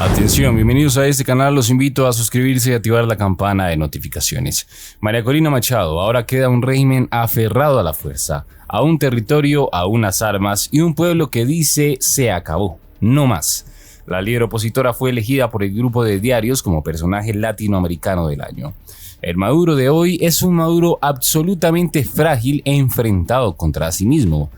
Atención, bienvenidos a este canal, los invito a suscribirse y activar la campana de notificaciones. María Corina Machado, ahora queda un régimen aferrado a la fuerza, a un territorio, a unas armas y un pueblo que dice se acabó, no más. La líder opositora fue elegida por el grupo de diarios como personaje latinoamericano del año. El Maduro de hoy es un Maduro absolutamente frágil e enfrentado contra sí mismo.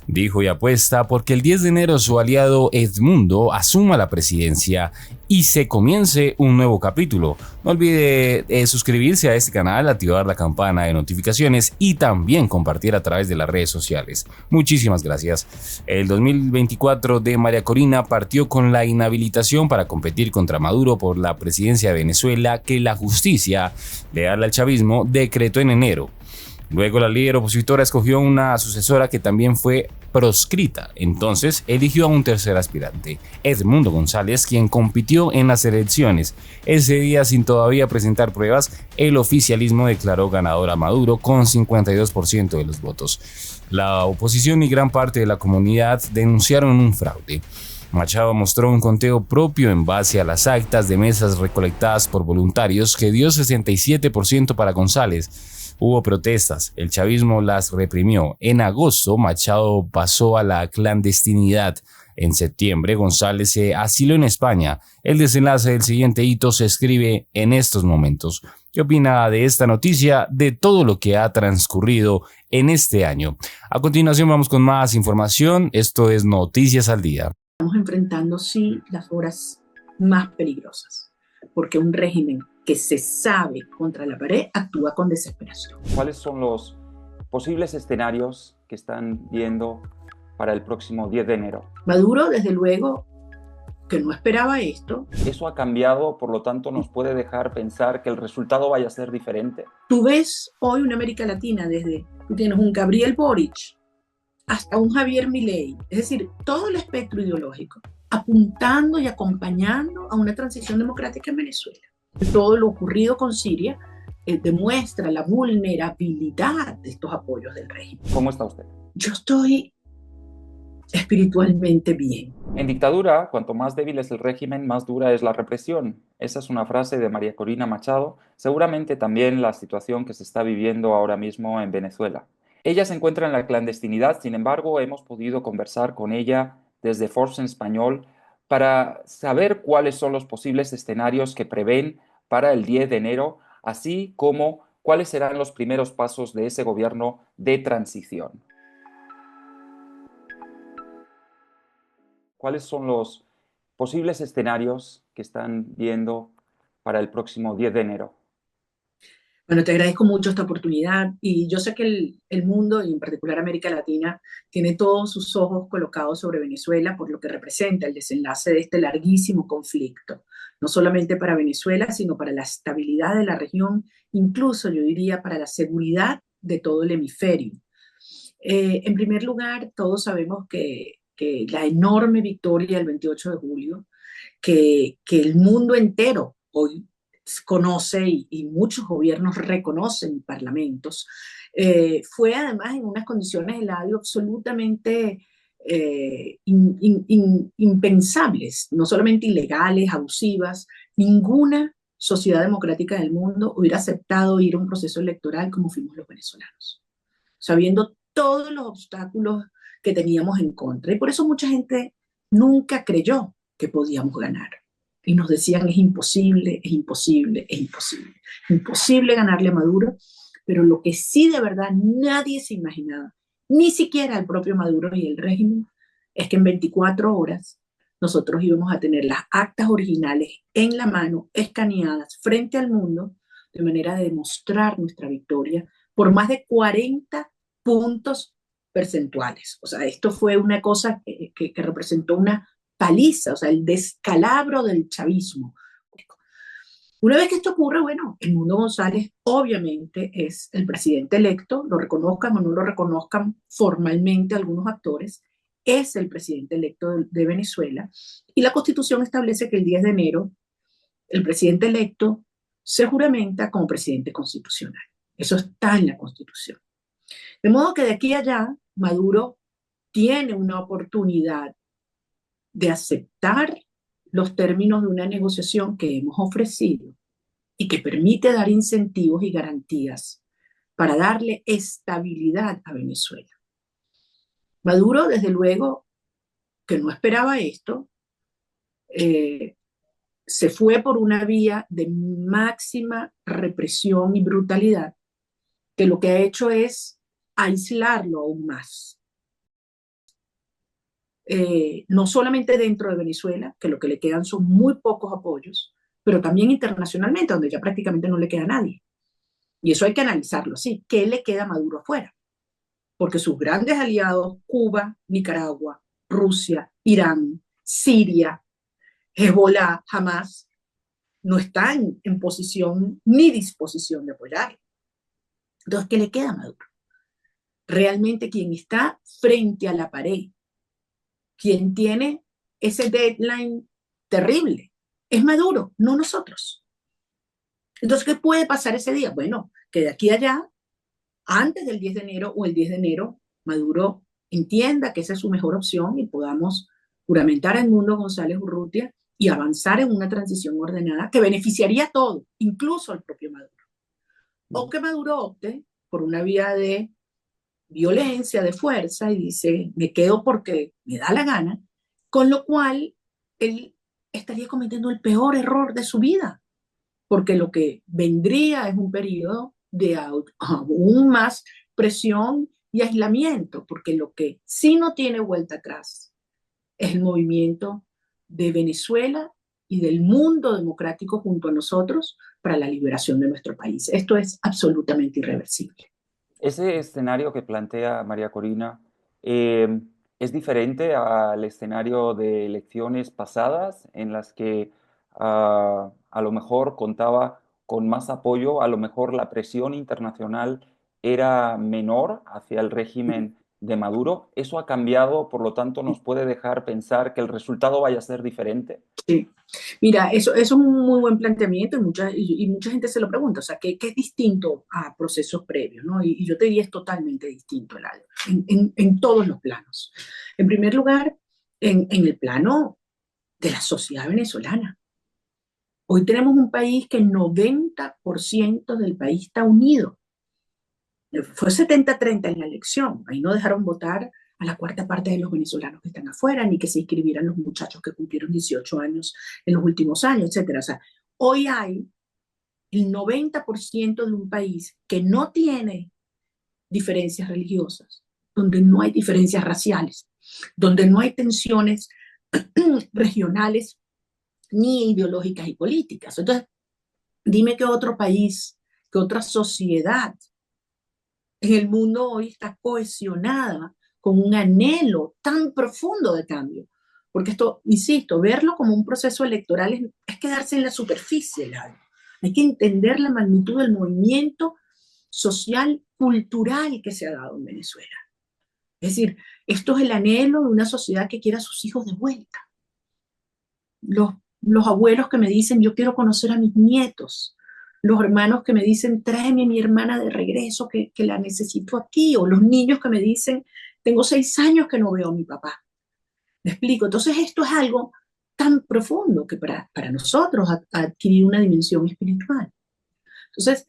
Dijo y apuesta porque el 10 de enero su aliado Edmundo asuma la presidencia y se comience un nuevo capítulo. No olvide suscribirse a este canal, activar la campana de notificaciones y también compartir a través de las redes sociales. Muchísimas gracias. El 2024 de María Corina partió con la inhabilitación para competir contra Maduro por la presidencia de Venezuela que la justicia, leal al chavismo, decretó en enero. Luego la líder opositora escogió una sucesora que también fue proscrita. Entonces eligió a un tercer aspirante, Edmundo González, quien compitió en las elecciones. Ese día, sin todavía presentar pruebas, el oficialismo declaró ganador a Maduro con 52% de los votos. La oposición y gran parte de la comunidad denunciaron un fraude. Machado mostró un conteo propio en base a las actas de mesas recolectadas por voluntarios que dio 67% para González. Hubo protestas, el chavismo las reprimió. En agosto, Machado pasó a la clandestinidad. En septiembre, González se asiló en España. El desenlace del siguiente hito se escribe en estos momentos. ¿Qué opina de esta noticia, de todo lo que ha transcurrido en este año? A continuación vamos con más información. Esto es Noticias al Día. Estamos enfrentando, sí, las horas más peligrosas, porque un régimen que se sabe contra la pared actúa con desesperación. ¿Cuáles son los posibles escenarios que están viendo para el próximo 10 de enero? Maduro, desde luego, que no esperaba esto. ¿Eso ha cambiado, por lo tanto, nos puede dejar pensar que el resultado vaya a ser diferente? Tú ves hoy una América Latina, tú tienes un Gabriel Boric hasta un Javier Milei, es decir, todo el espectro ideológico, apuntando y acompañando a una transición democrática en Venezuela. Todo lo ocurrido con Siria demuestra la vulnerabilidad de estos apoyos del régimen. ¿Cómo está usted? Yo estoy espiritualmente bien. En dictadura, cuanto más débil es el régimen, más dura es la represión. Esa es una frase de María Corina Machado, seguramente también la situación que se está viviendo ahora mismo en Venezuela. Ella se encuentra en la clandestinidad, sin embargo, hemos podido conversar con ella desde Force en Español para saber cuáles son los posibles escenarios que prevén para el 10 de enero, así como cuáles serán los primeros pasos de ese gobierno de transición. ¿Cuáles son los posibles escenarios que están viendo para el próximo 10 de enero? Bueno, te agradezco mucho esta oportunidad y yo sé que el mundo, y en particular América Latina, tiene todos sus ojos colocados sobre Venezuela por lo que representa el desenlace de este larguísimo conflicto, no solamente para Venezuela, sino para la estabilidad de la región, incluso yo diría para la seguridad de todo el hemisferio. En primer lugar, todos sabemos que la enorme victoria del 28 de julio, que el mundo entero hoy conoce y muchos gobiernos reconocen parlamentos, fue además en unas condiciones de ladio absolutamente impensables, no solamente ilegales, abusivas. Ninguna sociedad democrática del mundo hubiera aceptado ir a un proceso electoral como fuimos los venezolanos, sabiendo todos los obstáculos que teníamos en contra. Y por eso mucha gente nunca creyó que podíamos ganar. Y nos decían, es imposible, es imposible, es imposible. Imposible ganarle a Maduro, pero lo que sí de verdad nadie se imaginaba, ni siquiera el propio Maduro y el régimen, es que en 24 horas nosotros íbamos a tener las actas originales en la mano, escaneadas frente al mundo, de manera de demostrar nuestra victoria por más de 40 puntos percentuales. O sea, esto fue una cosa que representó una paliza, o sea, el descalabro del chavismo. Una vez que esto ocurre, bueno, Edmundo González obviamente es el presidente electo, lo reconozcan o no lo reconozcan formalmente algunos actores, es el presidente electo de Venezuela, y la Constitución establece que el 10 de enero el presidente electo se juramenta como presidente constitucional. Eso está en la Constitución. De modo que de aquí a allá, Maduro tiene una oportunidad de aceptar los términos de una negociación que hemos ofrecido y que permite dar incentivos y garantías para darle estabilidad a Venezuela. Maduro, desde luego, que no esperaba esto, se fue por una vía de máxima represión y brutalidad, que lo que ha hecho es aislarlo aún más. No solamente dentro de Venezuela, que lo que le quedan son muy pocos apoyos, pero también internacionalmente, donde ya prácticamente no le queda a nadie. Y eso hay que analizarlo así. ¿Qué le queda a Maduro afuera? Porque sus grandes aliados, Cuba, Nicaragua, Rusia, Irán, Siria, Hezbollah, Hamas, no están en posición ni disposición de apoyarlo. Entonces, ¿qué le queda a Maduro? Realmente quien está frente a la pared, quien tiene ese deadline terrible, es Maduro, no nosotros. Entonces, ¿qué puede pasar ese día? Bueno, que de aquí a allá, antes del 10 de enero o el 10 de enero, Maduro entienda que esa es su mejor opción y podamos juramentar a Edmundo González Urrutia y avanzar en una transición ordenada que beneficiaría a todo, incluso al propio Maduro. O que Maduro opte por una vía de violencia, de fuerza, y dice, me quedo porque me da la gana, con lo cual él estaría cometiendo el peor error de su vida, porque lo que vendría es un periodo de aún más presión y aislamiento, porque lo que sí no tiene vuelta atrás es el movimiento de Venezuela y del mundo democrático junto a nosotros para la liberación de nuestro país. Esto es absolutamente irreversible. Ese escenario que plantea María Corina eh, es diferente al escenario de elecciones pasadas en las que a lo mejor contaba con más apoyo, a lo mejor la presión internacional era menor hacia el régimen de Maduro. ¿Eso ha cambiado, por lo tanto, nos puede dejar pensar que el resultado vaya a ser diferente? Sí. Mira, eso es un muy buen planteamiento y mucha gente se lo pregunta, o sea, ¿qué es distinto a procesos previos? ¿No? Y yo te diría es totalmente distinto, Eladio, en todos los planos. En primer lugar, en el plano de la sociedad venezolana. Hoy tenemos un país que el 90% del país está unido. Fue 70-30 en la elección, ahí no dejaron votar a la cuarta parte de los venezolanos que están afuera, ni que se inscribieran los muchachos que cumplieron 18 años en los últimos años, etc. O sea, hoy hay el 90% de un país que no tiene diferencias religiosas, donde no hay diferencias raciales, donde no hay tensiones regionales ni ideológicas y políticas. Entonces, dime qué otro país, qué otra sociedad en el mundo hoy está cohesionada con un anhelo tan profundo de cambio. Porque esto, insisto, verlo como un proceso electoral es quedarse en la superficie. Hay que entender la magnitud del movimiento social, cultural que se ha dado en Venezuela. Es decir, esto es el anhelo de una sociedad que quiera a sus hijos de vuelta. Los abuelos que me dicen, yo quiero conocer a mis nietos. Los hermanos que me dicen, tráeme a mi hermana de regreso, que la necesito aquí. O los niños que me dicen, tengo 6 años que no veo a mi papá. ¿Me explico? Entonces esto es algo tan profundo que para nosotros ha adquirido una dimensión espiritual. Entonces,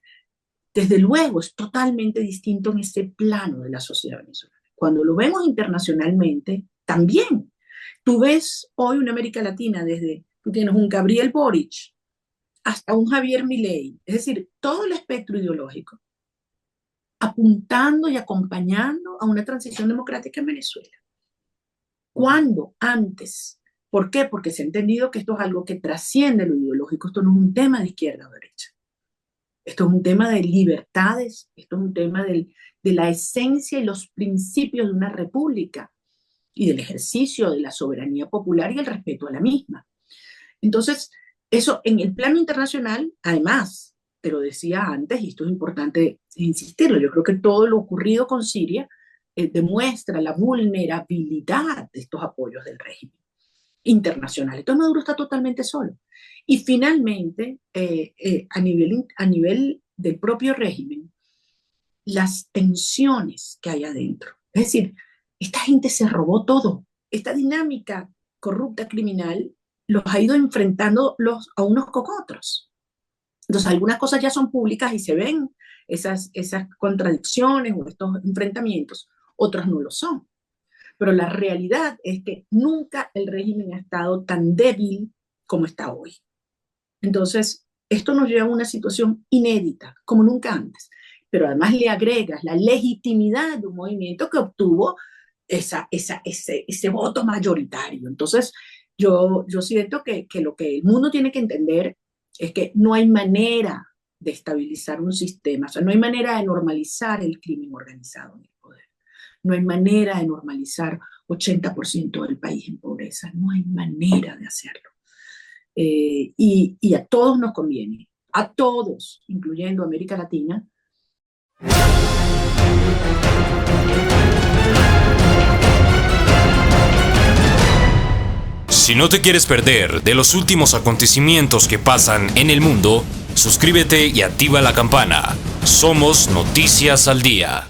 desde luego, es totalmente distinto en ese plano de la sociedad venezolana. Cuando lo vemos internacionalmente, también. Tú ves hoy una América Latina desde, tú tienes un Gabriel Boric hasta un Javier Milei, es decir, todo el espectro ideológico, apuntando y acompañando a una transición democrática en Venezuela. ¿Cuándo? Antes. ¿Por qué? Porque se ha entendido que esto es algo que trasciende lo ideológico, esto no es un tema de izquierda o derecha. Esto es un tema de libertades, esto es un tema de la esencia y los principios de una república y del ejercicio de la soberanía popular y el respeto a la misma. Entonces, eso en el plano internacional, además, te lo decía antes, y esto es importante insistirlo, yo creo que todo lo ocurrido con Siria demuestra la vulnerabilidad de estos apoyos del régimen internacional. Entonces Maduro está totalmente solo. Y finalmente, a nivel del propio régimen, las tensiones que hay adentro. Es decir, esta gente se robó todo. Esta dinámica corrupta criminal los ha ido enfrentando a unos con otros. Entonces, algunas cosas ya son públicas y se ven esas contradicciones o estos enfrentamientos, otras no lo son. Pero la realidad es que nunca el régimen ha estado tan débil como está hoy. Entonces, esto nos lleva a una situación inédita, como nunca antes. Pero además le agregas la legitimidad de un movimiento que obtuvo ese voto mayoritario. Entonces, yo siento que lo que el mundo tiene que entender es que no hay manera de estabilizar un sistema, o sea, no hay manera de normalizar el crimen organizado en el poder. No hay manera de normalizar 80% del país en pobreza, no hay manera de hacerlo. Y a todos nos conviene, a todos, incluyendo América Latina. Si no te quieres perder de los últimos acontecimientos que pasan en el mundo, suscríbete y activa la campana. Somos Noticias al Día.